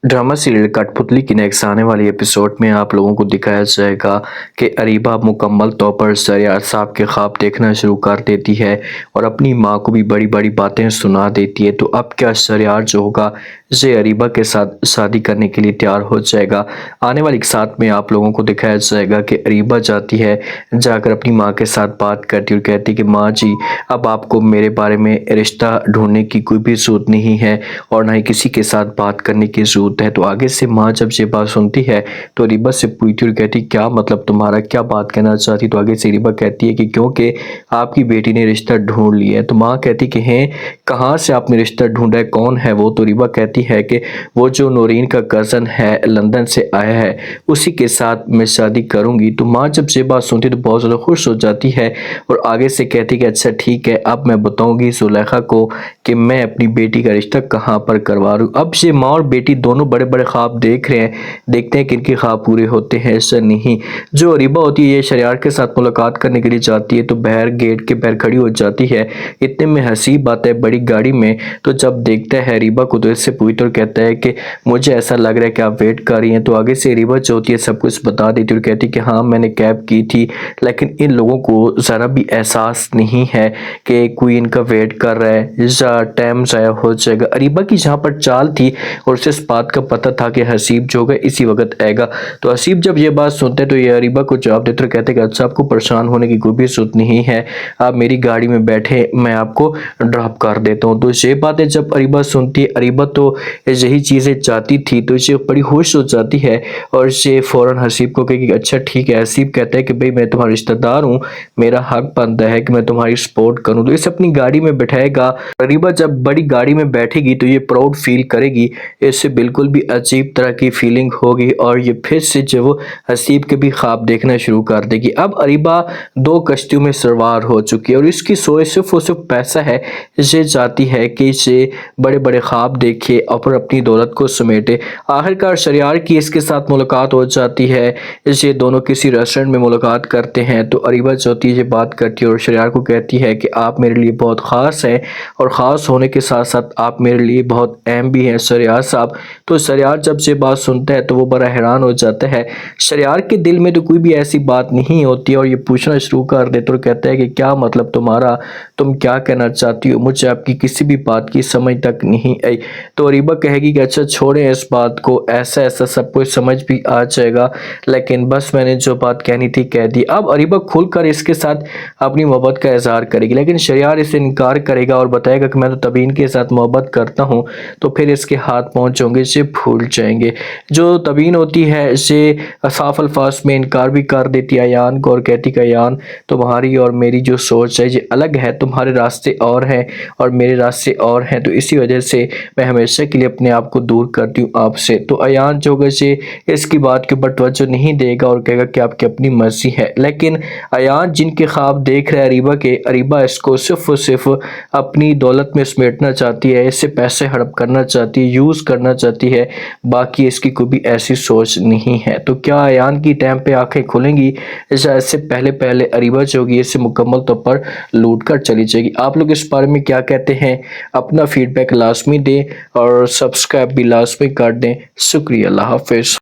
Drama serial कठपुतली की next आने वाली एपिसोड में आप लोगों को दिखाया जाएगा कि अरीबा मुकम्मल तौर पर सरयार साहब के ख्वाब देखना शुरू कर देती है और अपनी माँ को भी बड़ी बड़ी बातें सुना देती है। तो अब क्या सरयार जो होगा ये अरीबा के साथ शादी करने के लिए तैयार हो जाएगा। आने वाली साथ में आप लोगों को दिखाया जाएगा कि अरीबा जाती है, जाकर अपनी माँ के साथ बात करती और कहती कि माँ जी, अब आपको मेरे बारे में रिश्ता ढूंढने की कोई भी जरूरत नहीं है और ना ही किसी के साथ बात करने की जरूरत है। तो आगे से माँ जब ये बात सुनती है तो रीबा से पूछती और कहती क्या मतलब तुम्हारा, क्या बात कहना चाहती। तो आगे से रीबा कहती है कि क्योंकि आपकी बेटी ने रिश्ता ढूंढ लिया है। तो माँ कहती कि हैं कहाँ से आपने रिश्ता ढूंढा है, कौन है वो। तो रीबा कहती है कि वो जो नौरीन का कज़न है, लंदन से आया है, उसी के साथ मैं शादी करूंगी। तो माँ जब ये बात सुनती तो बहुत ज़्यादा खुश हो जाती है और आगे से कहती कि अच्छा ठीक है, अब मैं बताऊंगी सुलेखा को कि मैं अपनी बेटी का रिश्ता कहाँ पर करवा रही हूँ। अब ये माँ और बेटी दोनों बड़े बड़े ख्वाब देख रहे हैं, देखते हैं कि इनके ख्वाब पूरे होते हैं ऐसा नहीं। जो अरीबा होती है ये शरियार के साथ मुलाकात करने के लिए जाती है तो बाहर गेट के बाहर खड़ी हो जाती है। इतने में हसीब आता है बड़ी गाड़ी में, तो जब देखता है अरीबा को तो इससे पूछता और कहता है कि मुझे ऐसा लग रहा है कि आप वेट कर रही हैं। तो आगे से अरीबा जो होती है सब कुछ बता देती और कहती कि हाँ मैंने कैब की थी, लेकिन इन लोगों को ज़रा भी एहसास नहीं है कि कोई इनका वेट कर रहा है, टाइम ज़ाया हो जाएगा। अरीबा की जहाँ पर चाल थी और उसे इस बात का पता था कि हसीब जो होगा इसी वक्त आएगा। तो हसीब जब ये बात सुनते तो ये अरीबा को जवाब देते और कहते कि अच्छा आपको परेशान होने की कोई भी जरूरत नहीं है, आप मेरी गाड़ी में बैठे, मैं आपको ड्रॉप कर देता हूँ। तो ये बातें जब अरीबा सुनती है, अरीबा तो यही चीज़ें चाहती थी, तो इसे बड़ी खुश हो जाती है और इसे फौरन हसीब को कहेगी अच्छा ठीक है। हसीब कहता है कि भाई मैं तुम्हारा रिश्तेदार हूँ, मेरा हक बनता है कि मैं तुम्हारी सपोर्ट करूँ। तो इसे अपनी गाड़ी में बैठाएगा। अरीबा जब बड़ी गाड़ी में बैठेगी तो ये प्राउड फील करेगी, इससे बिल्कुल भी अजीब तरह की फीलिंग होगी और ये फिर से जो वो हसीब के भी ख्वाब देखना शुरू कर देगी। अब अरीबा दो कश्तियों में सवार हो चुकी है और इसकी सोच सिर्फ और सिर्फ पैसा है। इसे चाहती है कि इसे बड़े बड़े ख्वाब देखे और अपनी दौलत को समेटे। आखिरकार शरियार की इसके साथ मुलाकात हो जाती है, इसे दोनों किसी रेस्टोरेंट में मुलाकात करते हैं। तो अरीबा चौथी ये बात करती है और शरियार को कहती है कि आप मेरे लिए बहुत ख़ास हैं और ख़ास होने के साथ साथ आप मेरे लिए बहुत अहम भी हैं शरियार साहब। तो शरियार जब ये बात सुनता है तो वो बड़ा हैरान हो जाता है। शरियार के दिल में तो कोई भी ऐसी बात नहीं होती और ये पूछना शुरू कर देता और कहता है कि क्या मतलब तुम्हारा, तुम क्या कहना चाहती हो, मुझे आपकी किसी भी बात की समझ तक नहीं आई। तो अरीबा कहेगी कि अच्छा छोड़ें इस बात को, ऐसा ऐसा सब कुछ समझ भी आ जाएगा, लेकिन बस मैंने जो बात कहनी थी कह दी। अब अरीबा खुलकर इसके साथ अपनी मोहब्बत का इजहार करेगी, लेकिन शरियार इसे इनकार करेगा और बताएगा कि मैं तो तबीन के साथ मोहब्बत करता हूँ। तो फिर इसके हाथ पहुँच होंगे, इसे भूल जाएंगे। जो तबीन होती है इसे साफ अल्फाज में इनकार भी कर देती है अयान को और कहती कि अयान तुम्हारी और मेरी जो सोच है ये अलग है, तुम्हारे रास्ते और हैं और मेरे रास्ते और हैं, तो इसी वजह से मैं हमेशा के लिए अपने आप को दूर करती हूँ आपसे। तो अयान जो है इसकी बात के ऊपर तवज्जो नहीं देगा और कहेगा कि आपकी अपनी मर्जी है। लेकिन अयान जिनके ख्वाब देख रहा है अरीबा के, अरीबा इसको सिर्फ और सिर्फ अपनी दौलत में समेटना चाहती है, इससे पैसे हड़प करना चाहती है, यूज़ करना चाहती है, बाकी इसकी कोई भी ऐसी सोच नहीं है। तो क्या अयान की टाइम पे आंखें खुलेंगी, इससे पहले पहले अरीबा जो होगी इसे मुकम्मल तौर पर लूट कर चली जाएगी। आप लोग इस बारे में क्या कहते हैं, अपना फीडबैक लाजमी दें और सब्सक्राइब भी लाजमी कर दें। शुक्रिया, अल्लाह हाफिज़।